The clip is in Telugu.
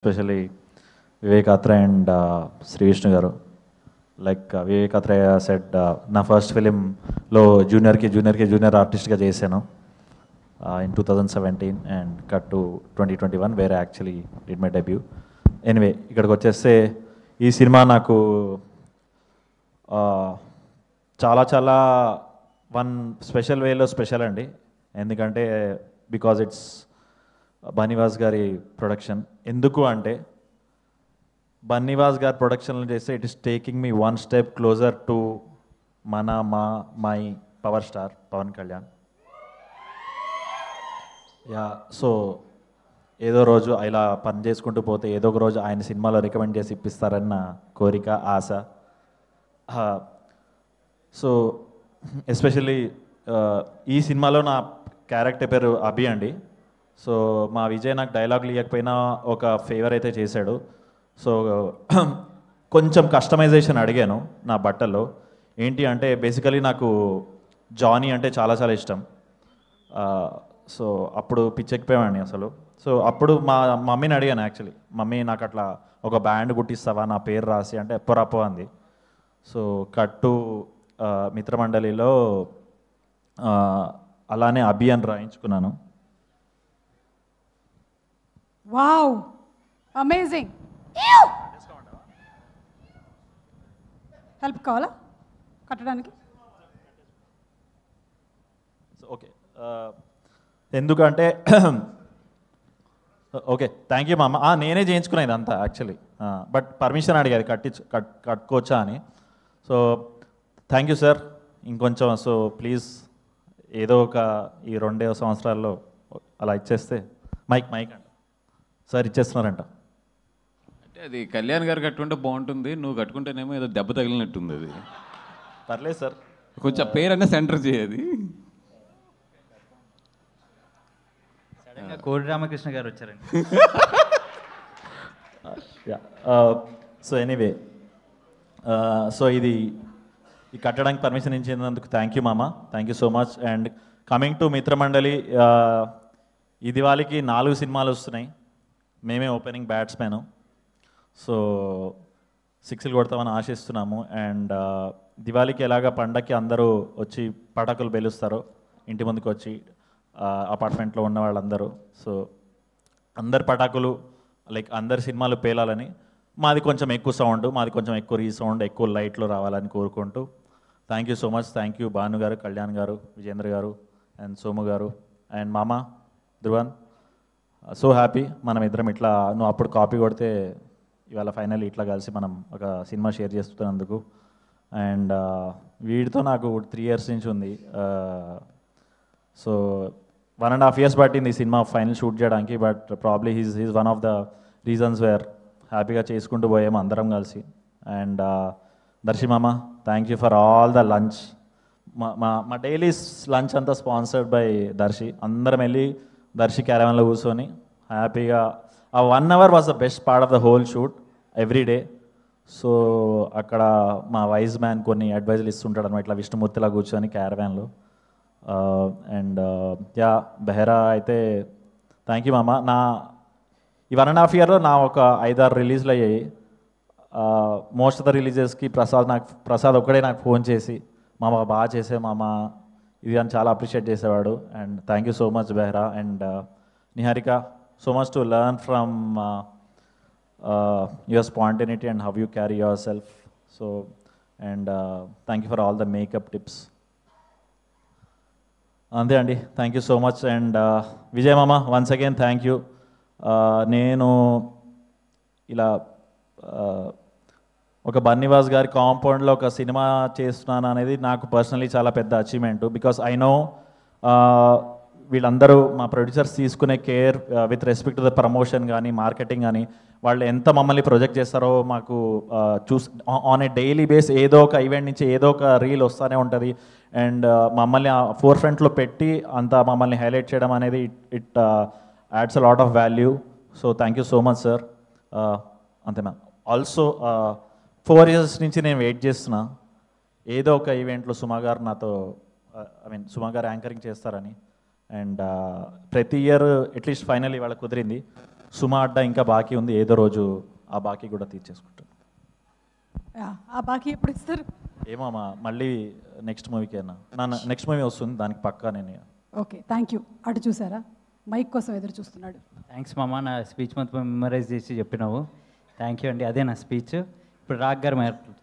especially Vivek Atra and Sri Vishnu Garu. Like Vivek Atra said, na first film lo junior artist ga chesanu in 2017 and cut to 2021 where I actually did my debut. Anyway, ఇక్కడికి వచ్చేస్తే ఈ సినిమా నాకు చాలా వన్ స్పెషల్ వేలో స్పెషల్ అండి. ఎందుకంటే బికాజ్ ఇట్స్ బన్నీవాస్ గారి ప్రొడక్షన్. ఎందుకు అంటే బన్నీవాస్ గారి ప్రొడక్షన్లో చేస్తే it is taking me one step closer to my power star Pawan Kalyan. Yeah, so ఏదో రోజు ఇలా పని చేసుకుంటూ పోతే ఏదో ఒక రోజు ఆయన సినిమాలో రికమెండ్ చేసి ఇప్పిస్తారన్న కోరిక, ఆశ. సో ఎస్పెషల్లీ ఈ సినిమాలో నా క్యారెక్టర్ పేరు అభి అండి. సో మా విజయ్ నాకు డైలాగులు ఇవ్వకపోయినా ఒక ఫేవర్ అయితే చేశాడు. సో కొంచెం కస్టమైజేషన్ అడిగాను నా బట్టల్లో. ఏంటి అంటే బేసికలీ నాకు జానీ అంటే చాలా ఇష్టం. సో అప్పుడు పిచ్చెక్కిపోయామండి అసలు. సో అప్పుడు మా మమ్మీని అడిగాను యాక్చువల్లీ, మమ్మీ నాకు అట్లా ఒక బ్యాండ్ కుట్టిస్తావా నా పేరు రాసి అంటే ఎప్పరప్పో అంది. సో కట్టు మిత్రమండలిలో అలానే అభి అని రాయించుకున్నాను. Wow, amazing. హెల్ప్ కావాలా కట్టడానికి? ఓకే, ఎందుకంటే ఓకే, థ్యాంక్ యూ మామ. నేనే చేయించుకున్నాను ఇదంతా యాక్చువల్లీ, బట్ పర్మిషన్ అడిగారు కట్టుకోవచ్చా అని. So thank you sir. ఇంకొంచెం సో ప్లీజ్ ఏదో ఒక ఈ 2 సంవత్సరాల్లో అలా ఇచ్చేస్తే మైక్ అంట సార్ ఇచ్చేస్తున్నారంట. అంటే అది కళ్యాణ్ గారు కట్టుకుంటే బాగుంటుంది, నువ్వు కట్టుకుంటేనేమో ఏదో దెబ్బ తగిలినట్టుంది. అది పర్లేదు సార్, కొంచెం పేరన్నా సెంటర్ చేయది. కోడి రామకృష్ణ గారు వచ్చారండి. సో ఎనీవే, సో ఇది ఈ కట్టడానికి పర్మిషన్ ఇచ్చినందుకు థ్యాంక్ యూ మామ, thank you so much. And coming to Mitramandali, ఈ దివాళీకి 4 సినిమాలు వస్తున్నాయి. మేమే ఓపెనింగ్ బ్యాట్స్మెన్. సో 6లు కొడతామని ఆశిస్తున్నాము. అండ్ దివాళీకి ఎలాగ పండగకి అందరూ వచ్చి పటాకులు పేలుస్తారు ఇంటి ముందుకు వచ్చి, అపార్ట్మెంట్లో ఉన్న వాళ్ళందరూ. సో అందరి పటాకులు లైక్ అందరి సినిమాలు పేలాలని, మాది కొంచెం ఎక్కువ సౌండ్, మాది కొంచెం ఎక్కువ రీసౌండ్, ఎక్కువ లైట్లు రావాలని కోరుకుంటూ thank you so much. Thank you Bhanu గారు, కళ్యాణ్ గారు, విజేంద్ర గారు అండ్ సోము గారు అండ్ మామ ధ్రువన్. సో హ్యాపీ మనం ఇద్దరం ఇట్లా, నువ్వు అప్పుడు కాపీ కొడితే ఇవాళ ఫైనల్ ఇట్లా కలిసి మనం ఒక సినిమా షేర్ చేస్తున్నందుకు. అండ్ వీడితో నాకు 3 years నుంచి ఉంది. సో 1.5 years పట్టింది ఈ సినిమా ఫైనల్ షూట్ చేయడానికి. But probably he's one of the reasons where హ్యాపీగా చేసుకుంటూ పోయాము అందరం కలిసి. అండ్ దర్శి మామ, thank you for all the lunch. మా డైలీ లంచ్ అంతా స్పాన్సర్డ్ బై దర్శి. అందరం వెళ్ళి దర్శి క్యారవాన్లో కూర్చొని హ్యాపీగా ఆ 1 hour was the best part of the whole shoot every day. So అక్కడ మా వైజ్ మ్యాన్ కొన్ని అడ్వైజులు ఇస్తుంటాడు అనమాట, ఇట్లా విష్ణుమూర్తిలా కూర్చొని క్యారవాన్లో. అండ్ యా బెహరా అయితే థ్యాంక్ యూ మామ. నా ఈ 1.5 yearలో నా ఒక 5-6 రిలీజ్లు అయ్యాయి. మోస్ట్ ఆఫ్ ద రిలీజెస్కి ప్రసాద్ ఒక్కడే నాకు ఫోన్ చేసి మామ బాగా చేసే మామ ఇది అని చాలా అప్రిషియేట్ చేసేవాడు. And thank you so much Behera. And Niharika, so much to learn from your spontaneity and how you carry your self. So and thank you for all the makeup tips. అంతే అండి, thank you so much. And Vijay మామ, వన్స్ అగైన్ థ్యాంక్ యూ. నేను ఇలా ఒక బన్నీవాస్ గారి కాంపౌండ్లో ఒక సినిమా చేస్తున్నాను అనేది నాకు పర్సనలీ చాలా పెద్ద అచీవ్మెంట్. బికాస్ ఐ నో వీళ్ళందరూ మా ప్రొడ్యూసర్స్ తీసుకునే care with respect to the promotion కానీ మార్కెటింగ్ కానీ వాళ్ళు ఎంత మమ్మల్ని ప్రొజెక్ట్ చేస్తారో మాకు ఆన్ ఏ డైలీ బేస్ ఏదో ఒక ఈవెంట్ నుంచి ఏదో ఒక రీల్ వస్తూనే ఉంటుంది. అండ్ మమ్మల్ని ఫోర్ ఫ్రంట్లో పెట్టి అంత మమ్మల్ని హైలైట్ చేయడం అనేది it adds a lot of value. So thank you so much sir. అంతే మ్యామ్. ఆల్సో 4 years నుంచి నేను వెయిట్ చేస్తున్నా ఏదో ఒక ఈవెంట్లో సుమా గారు నాతో సుమా గారు యాంకరింగ్ చేస్తారని. అండ్ ప్రతి ఇయర్ అట్లీస్ట్ ఫైనల్ ఇవాళ కుదిరింది. సుమా అడ్డా ఇంకా బాకీ ఉంది, ఏదో రోజు ఆ బాకీ కూడా తీర్చేసుకుంటాను. ఆ బాకీ ఎప్పుడు ఇస్తారు? ఏమమ్మా మళ్ళీ నెక్స్ట్ మూవీకేనా? నెక్స్ట్ మూవీ వస్తుంది, దానికి పక్కా నేను. Okay, thank you. అటు చూసారా, మైక్ కోసం ఎదురు చూస్తున్నాడు. థ్యాంక్స్ మామ, నా స్పీచ్ మొత్తం మెమరైజ్ చేసి చెప్పినావు. థ్యాంక్ యూ అండి. అదే నా స్పీచ్. ఇప్పుడు రాగ్ గారు మాట్లాడుతున్నారు.